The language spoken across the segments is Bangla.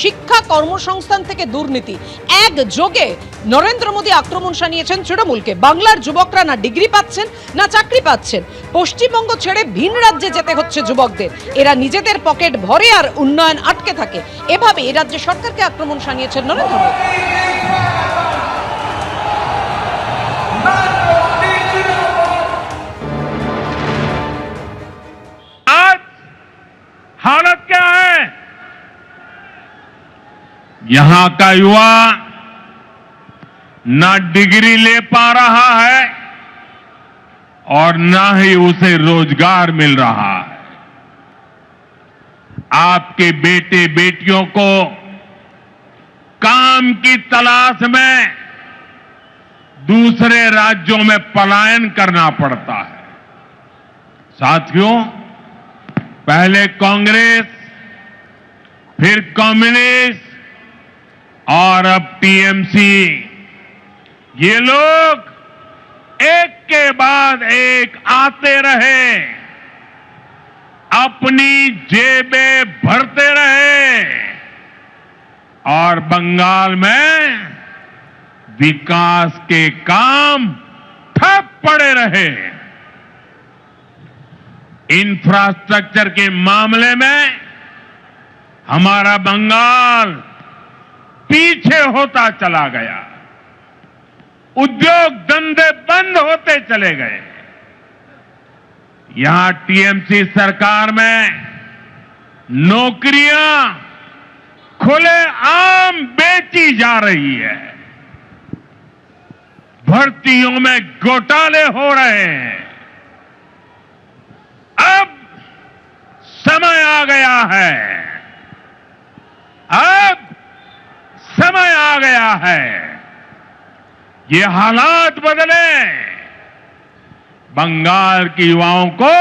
শিক্ষা, কর্মসংস্থান থেকে দুর্নীতি একযোগে নরেন্দ্র মোদী আক্রমণ শানিয়েছেন তৃণমূলকে। বাংলার যুবকরা না ডিগ্রি পাচ্ছেন না চাকরি পাচ্ছেন, পশ্চিমবঙ্গ ছেড়ে ভিন রাজ্যে যেতে হচ্ছে যুবকদের। এরা নিজেদের পকেট ভরে আর উন্নয়ন আটকে থাকে। এভাবে এ রাজ্যে সরকারকে আক্রমণ শানিয়েছেন নরেন্দ্র মোদী। हालत क्या है? यहां का युवा ना डिग्री ले पा रहा है और ना ही उसे रोजगार मिल रहा है। आपके बेटे बेटियों को काम की तलाश में दूसरे राज्यों में पलायन करना पड़ता है। साथियों, पहले कांग्रेस, फिर कम्युनिस्ट और अब टीएमसी, ये लोग एक के बाद एक आते रहे, अपनी जेबें भरते रहे और बंगाल में विकास के काम ठप पड़े रहे। इंफ्रास्ट्रक्चर के मामले में हमारा बंगाल पीछे होता चला गया, उद्योग धंधे बंद होते चले गए। यहां टीएमसी सरकार में नौकरियां खुलेआम बेची जा रही है, भर्तियों में घोटाले हो रहे हैं। अब समय आ गया है, अब समय आ गया है, ये हालात बदले, बंगाल के युवाओं को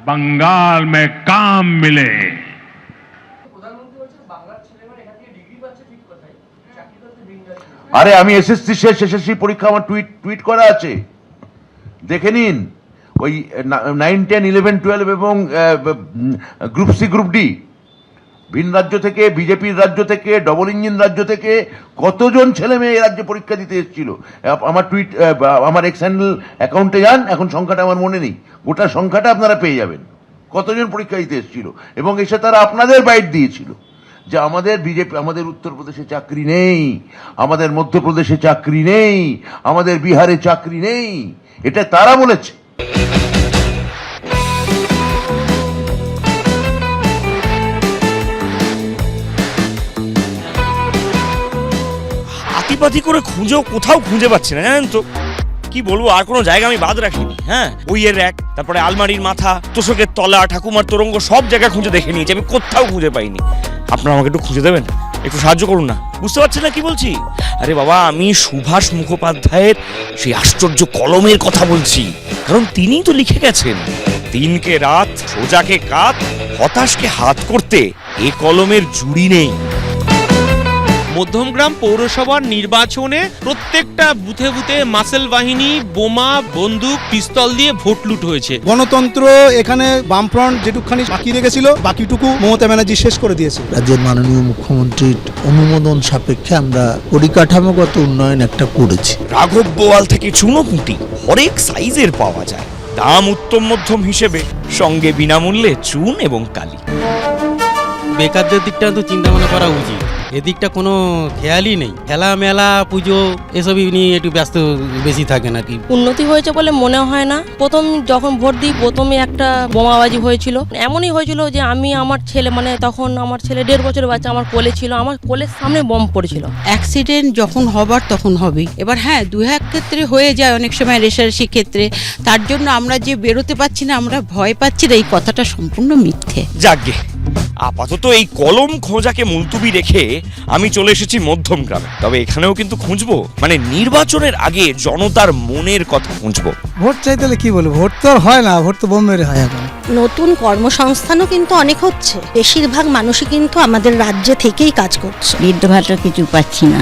बंगाल में काम मिले। আরে আমি এসএসসি শেষ, এসএসসি পরীক্ষা আমার টুইট করা আছে, দেখে নিন। ওই 9, 10, 11, 12 এবং গ্রুপ সি, গ্রুপ ডি, ভিন রাজ্য থেকে, বিজেপির রাজ্য থেকে, ডবল ইঞ্জিন রাজ্য থেকে কতজন ছেলে মেয়ে এই রাজ্যে পরীক্ষা দিতে এসেছিল। আমার টুইট, আমার এক্স হ্যান্ডেল অ্যাকাউন্টে যান, এখন সংখ্যাটা আমার মনে নেই, গোটা সংখ্যাটা আপনারা পেয়ে যাবেন কতজন পরীক্ষা দিতে এসেছিল। এবং এসে তারা আপনাদের বাইট দিয়েছিল যে আমাদের বিজেপি, আমাদের উত্তরপ্রদেশে চাকরি নেই, আমাদের মধ্যপ্রদেশে চাকরি নেই, আমাদের বিহারে চাকরি নেই, এটা তারা বলেছে। হাতিপাতি করে খুঁজেও কোথাও খুঁজে পাচ্ছি না, জানেন তো কি বলবো। আর কোনো জায়গা আমি বাদ রাখিনি। হ্যাঁ, বইয়ের র্যাক, তারপরে আলমারির মাথা, তোষকের তলা, ঠাকুমার তোরঙ্গ, সব জায়গায় খুঁজে দেখে নিয়েছি, আমি কোথাও খুঁজে পাইনি। আপনারা আমাকে একটু খুঁজে দেবেন, একটু সাহায্য করুন না। বুঝতে পারছেন না কি বলছি? আরে বাবা, আমি সুভাষ মুখোপাধ্যায়ের সেই আশ্চর্য কলমের কথা বলছি, কারণ তিনিই তো লিখে গেছেন, দিনকে রাত, সোজাকে কাত, হতাশকে হাত করতে এ কলমের জুড়ি নেই। মধ্যমগ্রাম পৌরসভার নির্বাচনে প্রত্যেকটা বুথে বুথে মাসেল বাহিনী, বোমা, বন্দুক, পিস্তল দিয়ে ভোট লুট হয়েছে। গণতন্ত্র এখানে বামফ্রন্ট যেটুকখানি বাকি রেখেছিল, বাকিটুকু মমতা ব্যানার্জি শেষ করে দিয়েছে। রাজ্যের মাননীয় মুখ্যমন্ত্রীর অনুমোদন সাপেক্ষে আমরা পরিকাঠামোগত উন্নয়ন একটা করেছি। রাঘব বোয়াল থেকে চুনোপুঁটি হরেক সাইজের পাওয়া যায়, দাম উত্তম মধ্যম হিসেবে, সঙ্গে বিনামূল্যে চুন এবং কালি। বেকারদের দিকটা তো চিন্তা ভাবনা করা উচিত, এদিকটা কোনো খেয়ালই নেই। খেলা মেলা, পুজো এসবই নিয়ে একটু ব্যস্ত বেশি থাকেন আর কি। উন্নতি হয়েছে বলে মনে হয় না। প্রথম যখন ভোট দিই, প্রথমে একটা বোমাবাজি হয়েছিল, এমনই হয়েছিল যে আমি আমার ছেলে, মানে তখন আমার ছেলে 1.5 বছরের বাচ্চা আমার কোলে ছিল, আমার কোলের সামনে বোম পড়েছিল। অ্যাক্সিডেন্ট যখন হবার তখন হবেই। এবার হ্যাঁ, দু এক ক্ষেত্রে হয়ে যায়, অনেক সময় রেষারেষি ক্ষেত্রে, তার জন্য আমরা যে বেরোতে পারছি না, আমরা ভয় পাচ্ছি না, এই কথাটা সম্পূর্ণ মিথ্যে। যাকগে, আপাতত এই কলম খোঁজাকে মুলতুবি রেখে আমি চলে এসেছি মধ্যম গ্রামে। তবে এখানেও কিন্তু খুঁজবো, মানে নির্বাচনের আগে জনতার মনের কথা খুঁজবো। ভোট চাইতে কি বলবো, ভোট তো হয় না, ভোট তো বোম মেরে হয়। এখন নতুন কর্মসংস্থানও কিন্তু অনেক হচ্ছে, বেশিরভাগ মানুষই কিন্তু আমাদের রাজ্যে থেকেই কাজ করছে। বৃদ্ধ ভাতা কিছু পাচ্ছি না,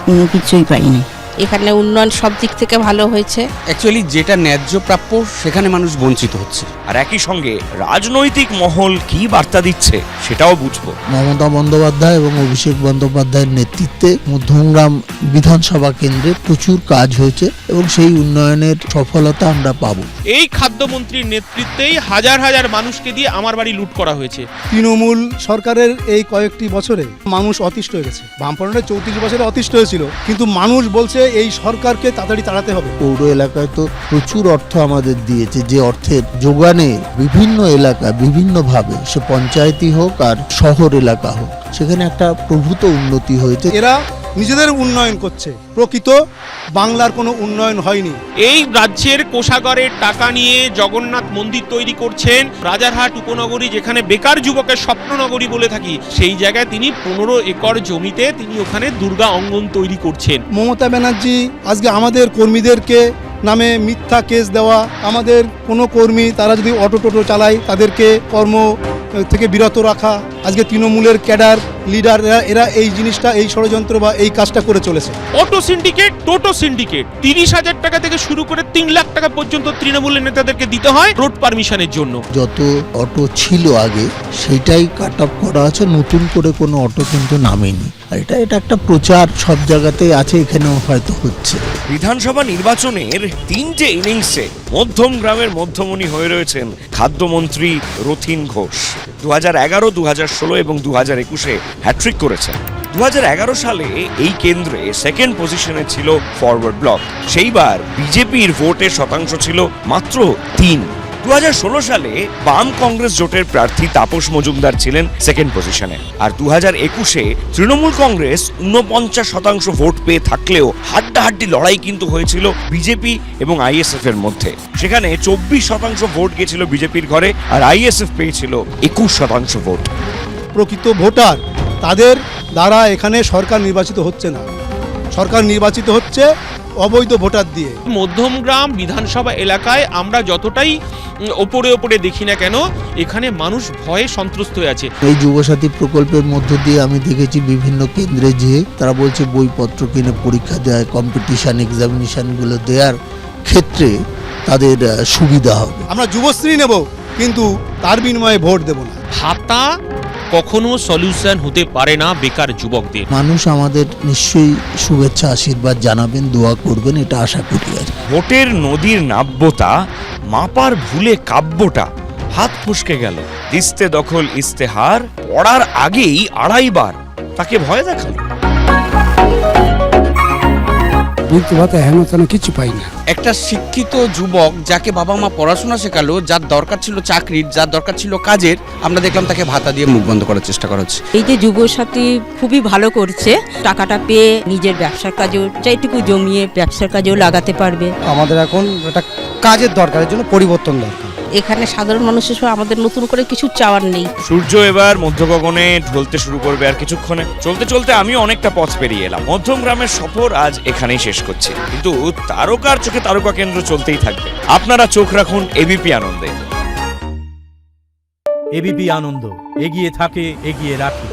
কোনো কিছুই পাইনি। এখানে উন্নয়ন সব দিক থেকে ভালো হয়েছে। অ্যাকচুয়ালি যেটা ন্যায্য প্রাপ্য সেখানে মানুষ বঞ্চিত হচ্ছে। আর একই সঙ্গে রাজনৈতিক মহল কি বার্তা দিচ্ছে সেটাও বুঝবো। মমতা বন্দ্যোপাধ্যায় এবং অভিষেক বন্দ্যোপাধ্যায়ের নেতৃত্বে মধ্যমগ্রাম বিধানসভা কেন্দ্রে প্রচুর কাজ হয়েছে এবং সেই উন্নয়নের সফলতা আমরা পাবো। এই খাদ্যমন্ত্রীর নেতৃত্বেই হাজার হাজার মানুষকে দিয়ে আমার বাড়ি লুট করা হয়েছে। তৃণমূল সরকারের এই কয়েকটি বছরে মানুষ অতিষ্ঠ হয়ে গেছে। বামফ্রন্টের 34 বছরে অতিষ্ঠ হয়েছিল, কিন্তু মানুষ বলছে এই সরকারকে তাড়াতাড়ি তাড়াতে হবে। পৌর এলাকায় তো প্রচুর অর্থ আমাদের দিয়েছে, যে অর্থের যোগানে বিভিন্ন এলাকা বিভিন্নভাবে, সে পঞ্চায়েতই হোক আর শহর এলাকা হোক, সেখানে একটা প্রভূত উন্নতি হয়েছে। এরা নিজেদের উন্নয়ন করছে, প্রকৃত বাংলার কোনো উন্নয়ন হয়নি। এই রাজ্যের কোষাগারের টাকা নিয়ে জগন্নাথ মন্দির তৈরি করছেন। রাজারহাট উপনগরী, যেখানে বেকার যুবকের স্বপ্ননগরী বলে থাকি, সেই জায়গায় তিনি 15 একর জমিতে তিনি ওখানে দুর্গা অঙ্গন তৈরি করছেন। মমতা ব্যানার্জি আজকে আমাদের কর্মীদেরকে নামে মিথ্যা কেস দেওয়া, আমাদের কোনো কর্মী তারা যদি অটো টোটো চালায় তাদেরকে কর্ম থেকে বিরত রাখা, আজকে তৃণমূলের ক্যাডার লিডার এরা এই জিনিসটা, এই ষড়যন্ত্র বা এই কাজটা করে চলেছে। অটো সিন্ডিকেট, টোটো সিন্ডিকেট, 30,000 টাকা থেকে শুরু করে 3 লাখ টাকা পর্যন্ত তৃণমূলের নেতাদেরকে দিতে হয় রোড পারমিশনের জন্য। যত অটো ছিল আগে সেটাই কাট অফ করা আছে, নতুন করে কোনো অটো কিন্তু নামেনি। আর এটা একটা প্রচার সব জায়গাতেই আছে, এখানেও হয়তো হচ্ছে। বিধানসভা নির্বাচনের 3টে ইনিংসে মধ্যমগ্রামের মধ্যমণি হয়ে রয়েছেন খাদ্যমন্ত্রী রথীন ঘোষ। 2011, 2016 এবং 2021-এ হ্যাট্রিক করেছেন। 2011 সালে এই কেন্দ্রে সেকেন্ড পজিশনে ছিল ফরওয়ার্ড ব্লক। সেইবার বিজেপির ভোটের শতাংশ ছিল মাত্র 3। 2016 সালে বাম কংগ্রেস জোটের প্রার্থী তাপস মজুমদার ছিলেন সেকেন্ড পজিশনে। আর 2021-এ তৃণমূল কংগ্রেস 49% ভোট পেয়ে থাকলেও হাড্ডাহাড্ডি লড়াই কিন্তু হয়েছিল বিজেপি এবং আইএসএফ এর মধ্যে। সেখানে 24% ভোট গিয়েছিল বিজেপির ঘরে, আর আইএসএফ পেয়েছিল 21% ভোট। প্রকৃত ভোটার তাদের দ্বারা এখানে সরকার নির্বাচিত হচ্ছে না, সরকার নির্বাচিত হচ্ছে অবৈধ ভোটার দিয়ে। মধ্যমগ্রাম বিধানসভা এলাকায় আমরা যতটাই ওপরে ওপরে দেখি না কেন, এখানে মানুষ ভয়ে সন্ত্রস্ত হয়ে আছে। এই যুবসাথী প্রকল্পের মধ্য দিয়ে আমি দেখেছি বিভিন্ন কেন্দ্রে যে তারা বলছে বইপত্র কিনে পরীক্ষা দেয়, কম্পিটিশন এক্সামিনেশনগুলো দেওয়ার ক্ষেত্রে তাদের সুবিধা হবে। আমরা যুবশ্রী নেব, কিন্তু তার বিনিময়ে ভোট দেব না। ভাতা কখনো সলিউশন হতে পারে না বেকার যুবকদের। মানুষ আমাদের নিশ্চয়ই শুভেচ্ছা আশীর্বাদ জানাবেন, দোয়া করবেন, এটা আশা করি। আর ভোটের নদীর নাব্যতা মাপার ভুলে কাব্যটা হাত ফসকে গেল। ইস্তে দখল ইস্তেহার পড়ার আগেই 2.5 বার তাকে ভয় দেখালো। কিছু পাই না। একটা শিক্ষিত যুবক যাকে বাবা মা পড়াশোনা শেখালো, যার দরকার ছিল চাকরির, যার দরকার ছিল কাজের, আমরা দেখলাম তাকে ভাতা দিয়ে মুখ বন্ধ করার চেষ্টা করা হচ্ছে। এই যে যুবসাথী খুবই ভালো করছে, টাকাটা পেয়ে নিজের ব্যবসার কাজেও চাইটুকু জমিয়ে ব্যবসার কাজেও লাগাতে পারবে। আমাদের এখন একটা কাজের দরকারের জন্য পরিবর্তন দরকার। এখানে সাধারণ মানুষের সঙ্গে আমাদের নতুন করে কিছু চাওয়ার নেই। সূর্য এবার মধ্য গগনে ঢলতে শুরু করবে আর কিছুক্ষণে। চলতে চলতে আমিও অনেকটা পথ পেরিয়ে এলাম। মধ্যমগ্রামের সফর আজ এখানেই শেষ করছি, কিন্তু তারকার চোখে তারকা কেন্দ্র চলতেই থাকবে। আপনারা চোখ রাখুন এবিপি আনন্দে। এবিপি আনন্দ, এগিয়ে থাকে, এগিয়ে রাখে।